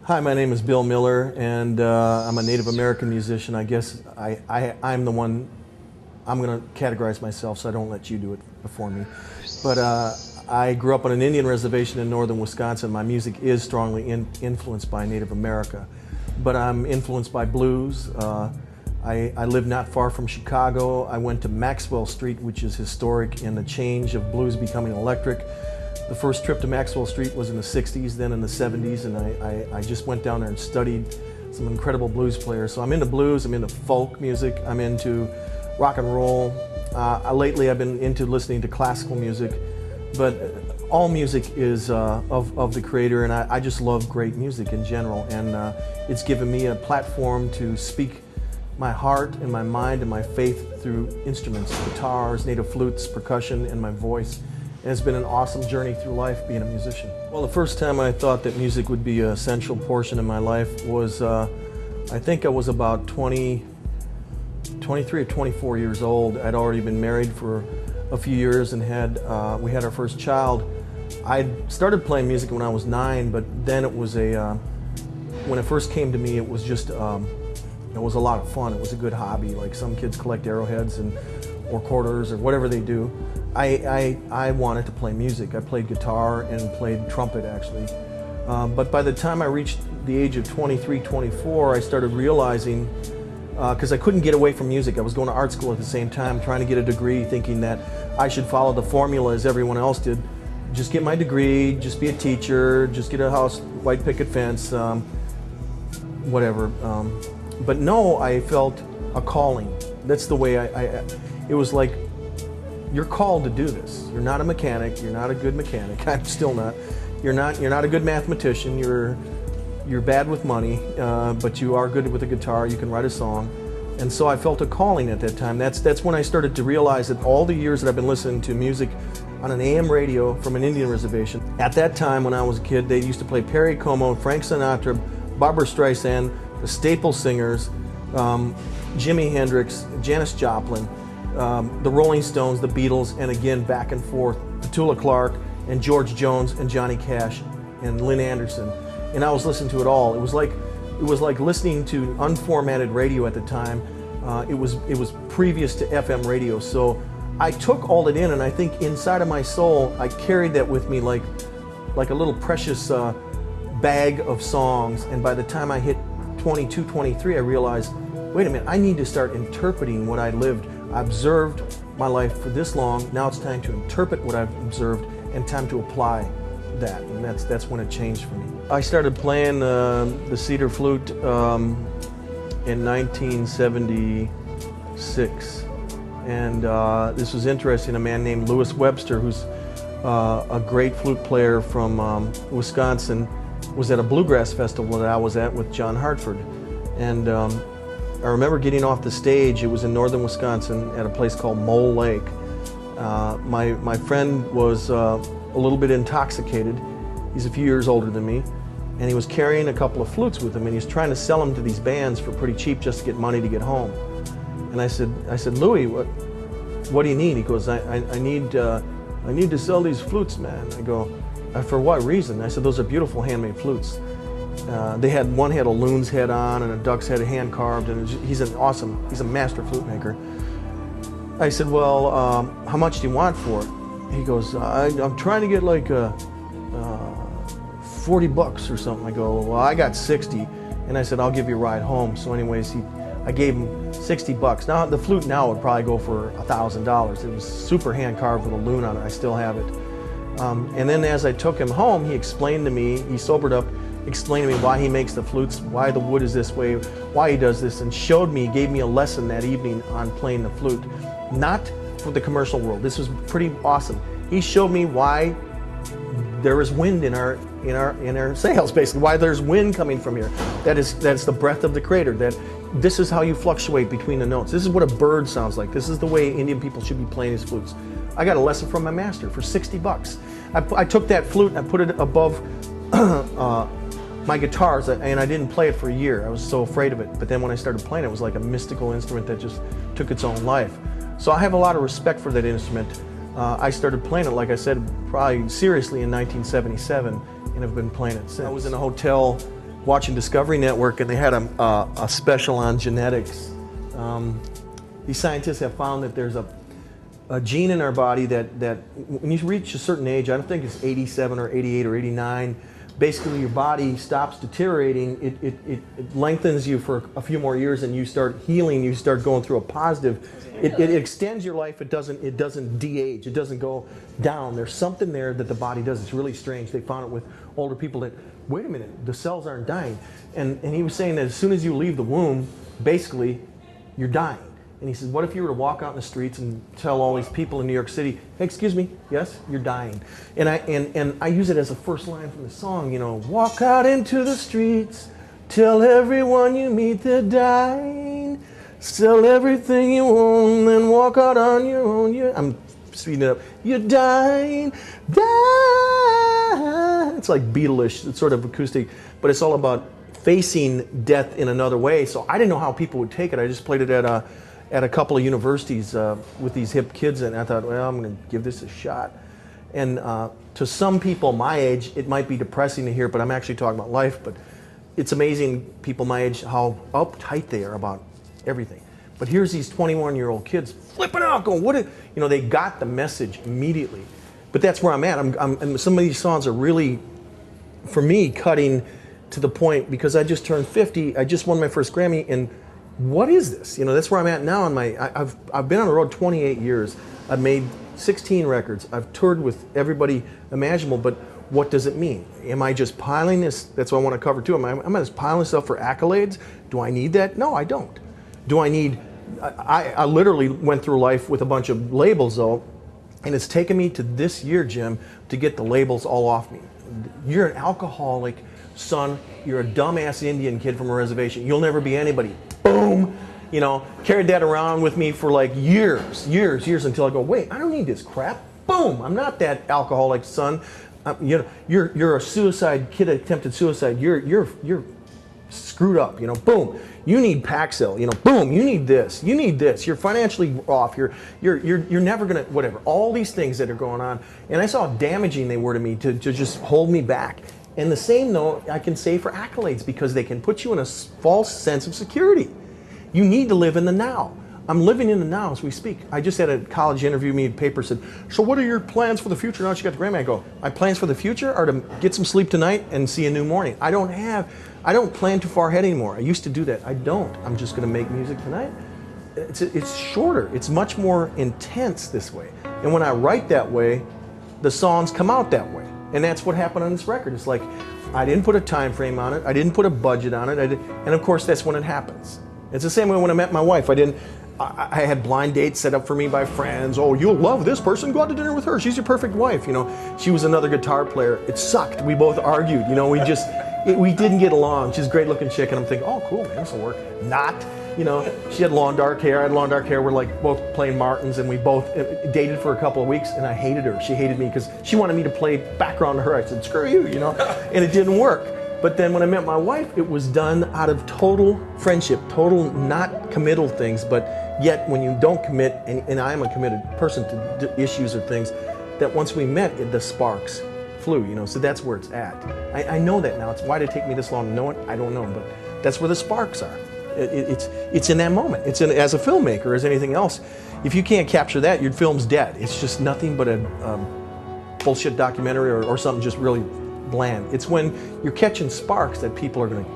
Hi, my name is Bill Miller, and I'm a Native American musician. I guess I'm the one, I'm going to categorize myself, so I don't let you do it before me. But I grew up on an Indian reservation in northern Wisconsin. My music is strongly influenced by Native America, but I'm influenced by blues. I live not far from Chicago. I went to Maxwell Street, which is historic in the change of blues becoming electric. The first trip to Maxwell Street was in the 60s, then in the 70s, and I just went down there and studied some incredible blues players. So I'm into blues, I'm into folk music, I'm into rock and roll. Lately I've been into listening to classical music, but all music is of the Creator, and I just love great music in general, and it's given me a platform to speak my heart and my mind and my faith through instruments, guitars, native flutes, percussion, and my voice. And it's been an awesome journey through life being a musician. Well, the first time I thought that music would be an essential portion of my life was, I think I was about 23 or 24 years old. I'd already been married for a few years and we had our first child. I started playing music when I was 9, but then it was when it first came to me, it was just, it was a lot of fun. It was a good hobby, like some kids collect arrowheads or quarters or whatever they do. I wanted to play music. I played guitar and played trumpet, actually. But by the time I reached the age of 23, 24, I started realizing, because I couldn't get away from music. I was going to art school at the same time, trying to get a degree, thinking that I should follow the formula as everyone else did. Just get my degree, just be a teacher, just get a house, white picket fence, whatever. But no, I felt a calling. That's the way it was like, you're called to do this. You're not a mechanic. You're not a good mechanic. I'm still not. You're not a good mathematician. You're bad with money, but you are good with a guitar. You can write a song. And so I felt a calling at that time. That's when I started to realize that all the years that I've been listening to music on an AM radio from an Indian reservation. At that time, when I was a kid, they used to play Perry Como, Frank Sinatra, Barbra Streisand, the Staple Singers, Jimi Hendrix, Janis Joplin, the Rolling Stones, the Beatles, and again back and forth, Petula Clark and George Jones and Johnny Cash and Lynn Anderson, and I was listening to it all. It was like listening to unformatted radio at the time. It was previous to FM radio, so I took all that in, and I think inside of my soul I carried that with me like a little precious bag of songs. And by the time I hit 22, 23, I realized, wait a minute, I need to start interpreting what I lived. I observed my life for this long. Now it's time to interpret what I've observed and time to apply that. And that's when it changed for me. I started playing the cedar flute in 1976. And this was interesting. A man named Louis Webster, who's a great flute player from Wisconsin, was at a bluegrass festival that I was at with John Hartford. And I remember getting off the stage. It was in northern Wisconsin at a place called Mole Lake. My friend was a little bit intoxicated. He's a few years older than me, and he was carrying a couple of flutes with him, and he was trying to sell them to these bands for pretty cheap just to get money to get home. And I said, Louis, what do you need? He goes, I need to sell these flutes, man. I go, for what reason? I said, those are beautiful handmade flutes. One had a loon's head on and a duck's head hand carved, and he's a master flute maker. I said, well, how much do you want for it? He goes, I'm trying to get like $40 or something. I go, well, I got 60. And I said, I'll give you a ride home. So anyways, I gave him $60. Now the flute now would probably go for $1,000. It was super hand carved with a loon on it. I still have it. And then as I took him home, he explained to me, he sobered up, explained to me why he makes the flutes, why the wood is this way, why he does this, and gave me a lesson that evening on playing the flute. Not for the commercial world. This was pretty awesome. He showed me why there is wind in our sails, basically, why there's wind coming from here. That's the breath of the Creator. That this is how you fluctuate between the notes. This is what a bird sounds like. This is the way Indian people should be playing these flutes. I got a lesson from my master for $60. I took that flute and I put it above my guitars, and I didn't play it for a year. I was so afraid of it. But then when I started playing it, it was like a mystical instrument that just took its own life. So I have a lot of respect for that instrument. I started playing it, like I said, probably seriously in 1977, and have been playing it since. I was in a hotel watching Discovery Network, and they had a special on genetics. These scientists have found that there's a gene in our body that when you reach a certain age, I don't think it's 87 or 88 or 89, basically your body stops deteriorating, it lengthens you for a few more years, and you start healing, you start going through a positive. It extends your life, it doesn't de-age, it doesn't go down. There's something there that the body does. It's really strange. They found it with older people that, wait a minute, the cells aren't dying. And he was saying that as soon as you leave the womb, basically, you're dying. And he said, what if you were to walk out in the streets and tell all these people in New York City, hey, excuse me, yes, you're dying. And I use it as a first line from the song, you know, walk out into the streets, tell everyone you meet they're dying, sell everything you own, then walk out on your own. I'm speeding it up. You're dying, dying. It's like Beatles-ish, it's sort of acoustic, but it's all about facing death in another way. So I didn't know how people would take it. I just played it at a couple of universities with these hip kids, and I thought, well, I'm going to give this a shot. And to some people my age, it might be depressing to hear, but I'm actually talking about life. But it's amazing, people my age, how uptight they are about everything. But here's these 21-year-old kids flipping out, going, what? You know, they got the message immediately. But that's where I'm at. And some of these songs are really, for me, cutting to the point, because I just turned 50. I just won my first Grammy, and what is this? You know, that's where I'm at now. I've been on the road 28 years. I've made 16 records. I've toured with everybody imaginable, but what does it mean? Am I just piling this? That's what I want to cover too. Am I just piling stuff for accolades? Do I need that? No, I don't. Do I need, I literally went through life with a bunch of labels though, and it's taken me to this year, Jim, to get the labels all off me. You're an alcoholic, son. You're a dumbass Indian kid from a reservation. You'll never be anybody. Boom. You know, carried that around with me for like years until I go, wait, I don't need this crap. Boom. I'm not that alcoholic son. You know, you're a suicide kid, attempted suicide. You're screwed up. You know, boom. You need Paxil. You know, boom. You need this. You need this. You're financially off. You're never gonna whatever. All these things that are going on, and I saw how damaging they were to me to just hold me back. And the same, though, I can say for accolades, because they can put you in a false sense of security. You need to live in the now. I'm living in the now as we speak. I just had a college interview, me, paper said, so what are your plans for the future now that you got the Grammy? I go, my plans for the future are to get some sleep tonight and see a new morning. I don't plan too far ahead anymore. I used to do that. I don't. I'm just going to make music tonight. It's shorter. It's much more intense this way. And when I write that way, the songs come out that way. And that's what happened on this record. It's like, I didn't put a time frame on it. I didn't put a budget on it. And of course, that's when it happens. It's the same way when I met my wife. I had blind dates set up for me by friends. Oh, you'll love this person. Go out to dinner with her. She's your perfect wife. You know, she was another guitar player. It sucked. We both argued. You know, we didn't get along. She's a great looking chick. And I'm thinking, oh, cool, man, this will work. Not. You know, she had long dark hair. I had long dark hair. We're like both playing Martins, and we both dated for a couple of weeks, and I hated her. She hated me because she wanted me to play background to her. I said, screw you, you know, and it didn't work. But then when I met my wife, it was done out of total friendship, total not committal things, but yet when you don't commit, and I am a committed person to issues or things, that once we met, the sparks flew, you know, so that's where it's at. I know that now. Why did it take me this long to know it? I don't know, but that's where the sparks are. It's in that moment. It's as a filmmaker, as anything else. If you can't capture that, your film's dead. It's just nothing but a bullshit documentary or something just really bland. It's when you're catching sparks that people are going to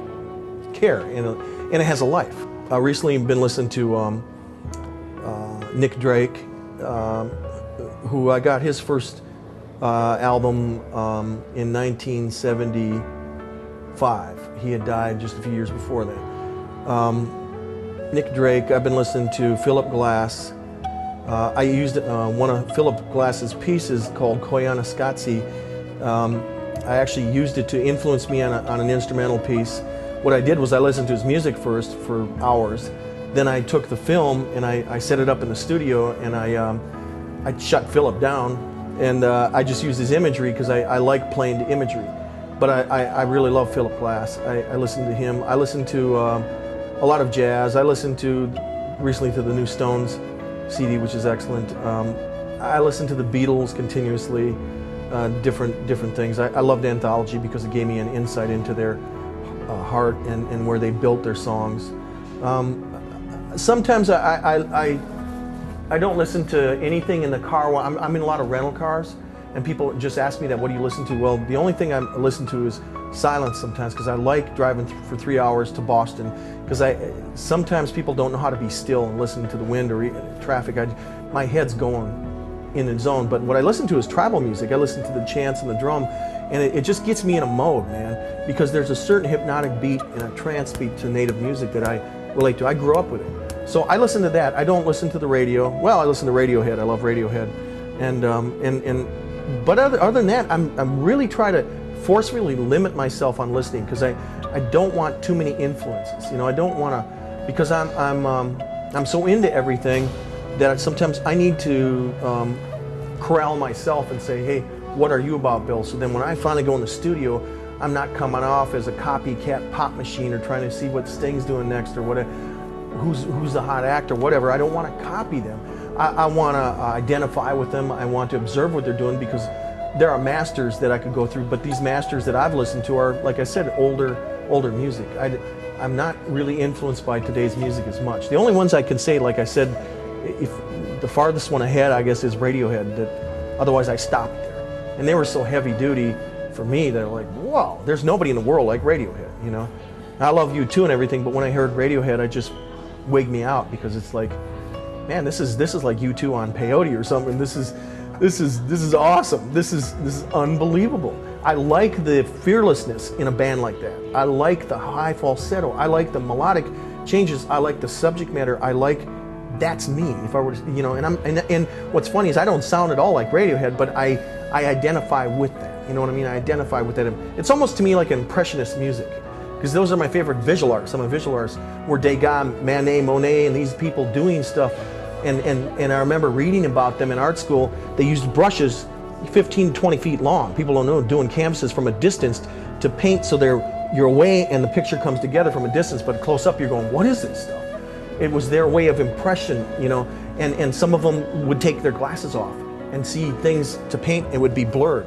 care, and it has a life. I recently been listening to Nick Drake, who I got his first album in 1975. He had died just a few years before that. Nick Drake, I've been listening to Philip Glass. I used one of Philip Glass's pieces called Koyaanisqatsi. I actually used it to influence me on an instrumental piece. What I did was I listened to his music first for hours. Then I took the film and I set it up in the studio, and I shut Philip down, and I just used his imagery because I like playing to imagery. But I really love Philip Glass. I listened to him. I listened to a lot of jazz. I listened recently to the new Stones CD, which is excellent. I listened to the Beatles continuously, different things. I loved Anthology because it gave me an insight into their heart and where they built their songs. Sometimes I don't listen to anything in the car. I'm in a lot of rental cars, and people just ask me that, what do you listen to? Well, the only thing I listen to is silence sometimes, because I like driving for 3 hours to Boston, because sometimes people don't know how to be still and listen to the wind or traffic. My head's going in the zone. But what I listen to is tribal music. I listen to the chants and the drum, and it just gets me in a mode, man, because there's a certain hypnotic beat and a trance beat to native music that I relate to. I grew up with it. So I listen to that. I don't listen to the radio. Well, I listen to Radiohead. I love Radiohead. But other than that, I'm really trying to forcefully limit myself on listening, because I don't want too many influences. You know, I don't want to, because I'm so into everything that sometimes I need to corral myself and say, hey, what are you about, Bill? So then when I finally go in the studio, I'm not coming off as a copycat pop machine or trying to see what Sting's doing next or whatever, who's the hot actor, whatever. I don't want to copy them. I want to identify with them. I want to observe what they're doing, because there are masters that I could go through, but these masters that I've listened to are, like I said, older music. I'm not really influenced by today's music as much. The only ones I can say, like I said, if the farthest one ahead, I guess, is Radiohead. That otherwise I stopped there, and they were so heavy duty for me that like, whoa, there's nobody in the world like Radiohead. You know, I love U2 and everything, but when I heard Radiohead, I just wigged me out, because it's like, man, this is like U2 on peyote or something. This is awesome. This is unbelievable. I like the fearlessness in a band like that. I like the high falsetto. I like the melodic changes. I like the subject matter. I like, that's me. If I were to, you know, and what's funny is I don't sound at all like Radiohead, but I identify with that. You know what I mean? I identify with that. It's almost to me like impressionist music, because those are my favorite visual artists. I'm a visual artist. Where Degas, Manet, Monet, and these people doing stuff. And I remember reading about them in art school. They used brushes 15 to 20 feet long. People don't know, doing canvases from a distance to paint, so you're away and the picture comes together from a distance, but close up you're going, what is this stuff? It was their way of impression, you know, and some of them would take their glasses off and see things to paint, it would be blurred.